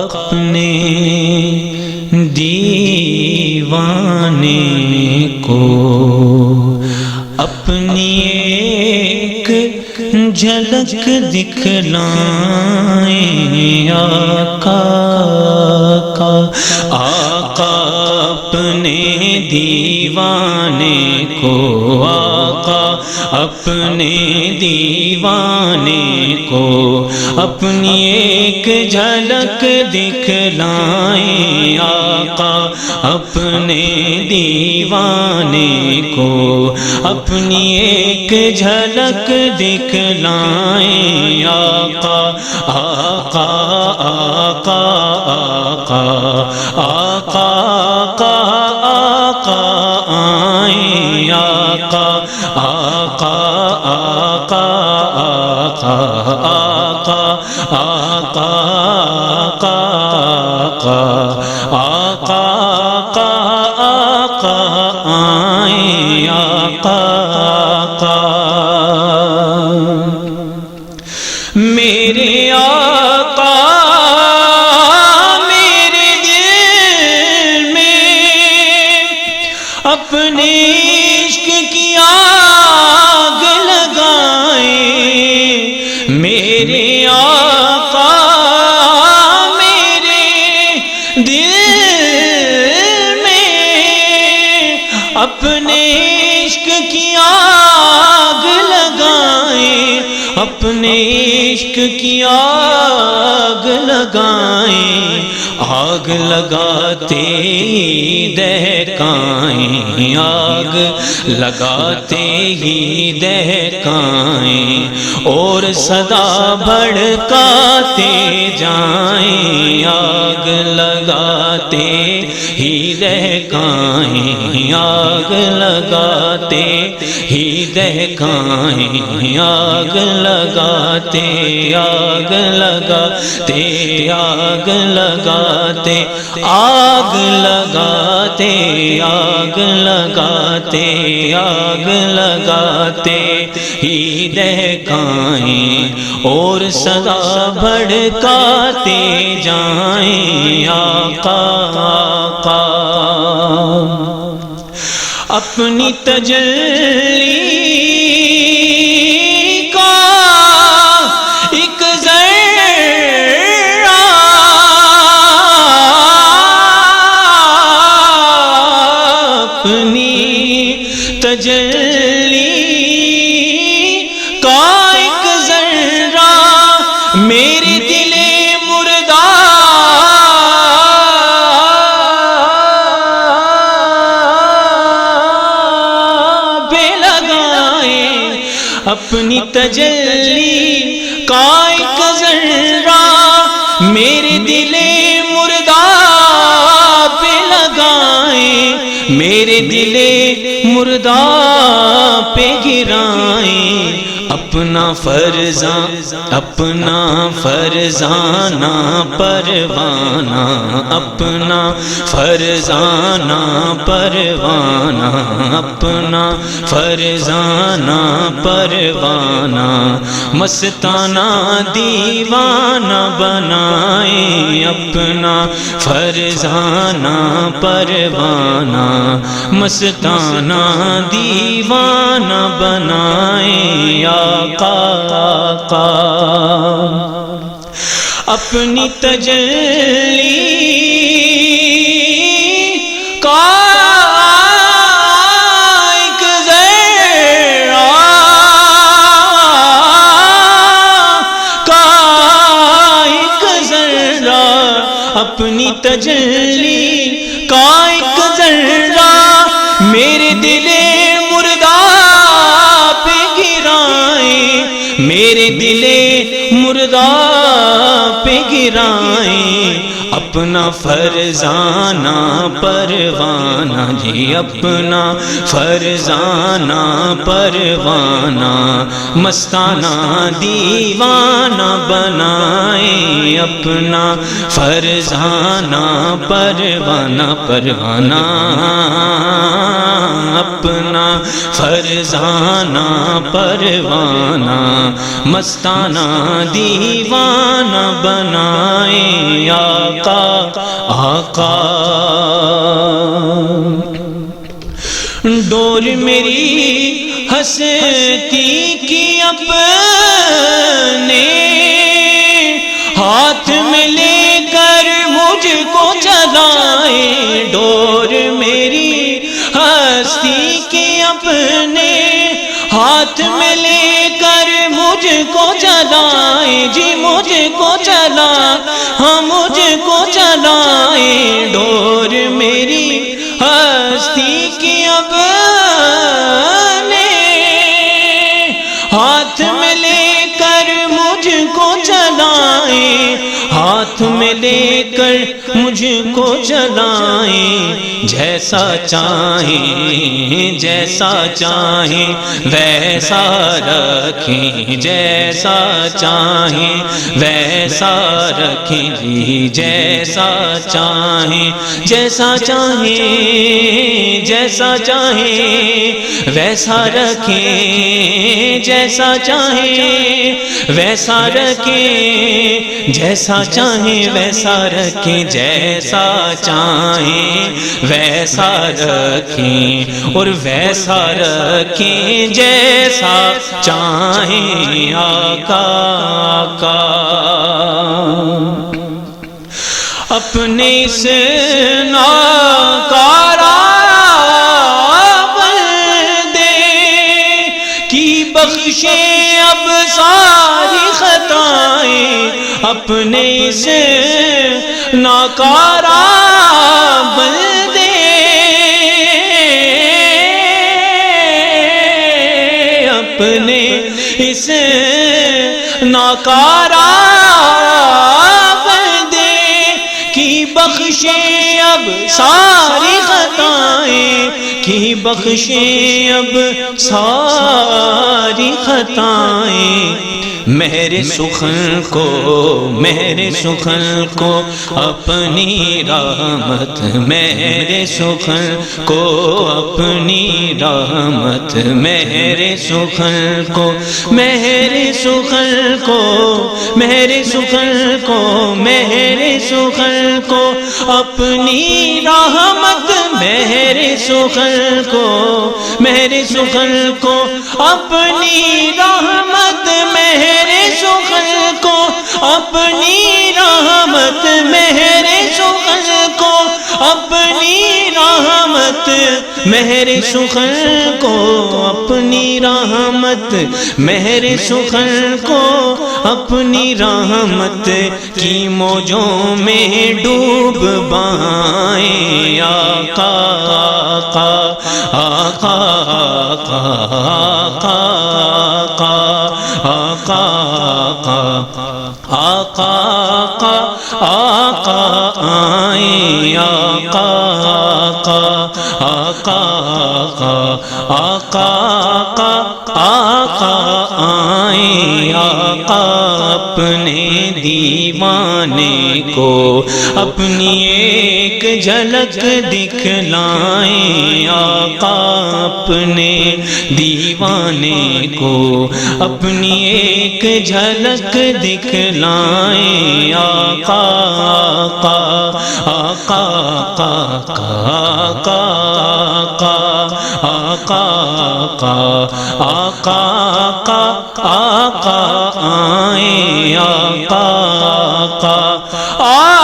اپنے دیوانے کو اپنی ایک جھلک دکھلائیں آقا اپنے دیوانے کو، آقا اپنے دیوانے کو اپنی ایک جھلک دکھلائیں آقا اپنے دیوانے کو اپنی ایک جھلک دکھلائیں آقا آقا آقا آقا آقا آقا آقا آئیں آقا آقا آقا آقا آقا آقا آقا آقا آقا آئیں آقا آقا میرے آقا میرے دل میں اپنے عشق کی آگ لگائیں میرے آقا میرے دل میں اپنے عشق کی آگ لگائیں اپنے عشق کی آگ لگائیں آگ لگاتے ہی دہکائیں آگ لگاتے ہی دہکائیں اور صدا بھڑکاتے جائیں آگ لگاتے ہی دہکائیں آگ لگاتے ہی دہکائیں آگ لگاتے آگ لگاتے آگ لگاتے آگ لگاتے آگ لگاتے آگ لگاتے ہی دہکائیں اور صدا بھڑکاتے جائیں آقا آقا اپنی تجلی کا ایک ذرہ اپنی تجلی کا ایک ذرہ میرے دل مردہ اپنی تجلی کا ایک ذرہ میرے دل مردہ پہ لگائیں میرے دل مردہ پہ گرائیں اپنا فرزانہ پروانہ اپنا فرزانہ پروانہ اپنا فرزانہ پروانہ مستانہ دیوانہ بنائیں اپنا فرزانہ پروانہ مستانہ دیوانہ بنائیں آقا آقا اپنی تجلی کا ایک ذرہ کا ایک ذرہ اپنی تجلی کا ایک ذرہ میرے دل مردہ پہ گرائیں میرے دل مردہ پہ گرائیں اپنا فرزانہ پروانہ جی اپنا فرزانہ پروانہ مستانہ دیوانہ بنائیں اپنا فرزانہ پروانہ پروانہ اپنا فرزانہ پروانہ مستانہ دیوانہ بنائیں آقا ڈور میری ہستی کی اپنے ہاتھ میں لے کر مجھ کو چلائیں ڈور میری ہستی کی اپنے ہاتھ میں لے کر مجھ کو چلائیں جی مجھ کو چلائیں ہاں مجھ کو چلائیں ڈور میری ہستی کی اپنے ہاتھ میں لے کر مجھ کو چلائیں ہاتھ میں لے کر مجھ کو چلائیں جیسا چاہیں جیسا چاہیں ویسا رکھیں جیسا چاہیں ویسا رکھیں جی جیسا چاہیں جیسا چاہیں جیسا چاہیں ویسا رکھیں جیسا چاہیں ویسا رکھیں جیسا چاہیں ویسا رکھیں جیسا چاہیں ویسا رکھیں اور ویسا رکھیں جیسا چاہیں آقا اپنے سے ناکارہ بندے کی بخشیں اب ساری خطائیں اپنے سے ناکارہ بندے اپنے اس ناکارہ بندے کی بخشیں اب ساری خطائیں کی بخشیں اب ساری خطائیں میرے سخن کو اپنی رحمت میرے سخن کو اپنی رحمت میرے سخن کو میرے سخن کو میرے سخن کو میرے سخن کو اپنی رحمت میرے سخن کو میرے سخن کو اپنی رحمت میرے سخن کو اپنی رحمت میرے سخن کو اپنی رحمت میرے سخن کو اپنی رحمت میرے سخن کو اپنی رحمت کی موجوں میں ڈوب بائیں آقا آقا آقا آقا آقا آقا آئیں آقا آقا آقا آقا آئیں آقا اپنے دیوانے کو اپنی ایک جھلک دکھلائیں آقا اپنے دیوانے کو اپنی ایک جھلک دکھلائیں آقا آقا آقا آقا آقا آقا آقا آقا آقا آئیں آقا آقا آقا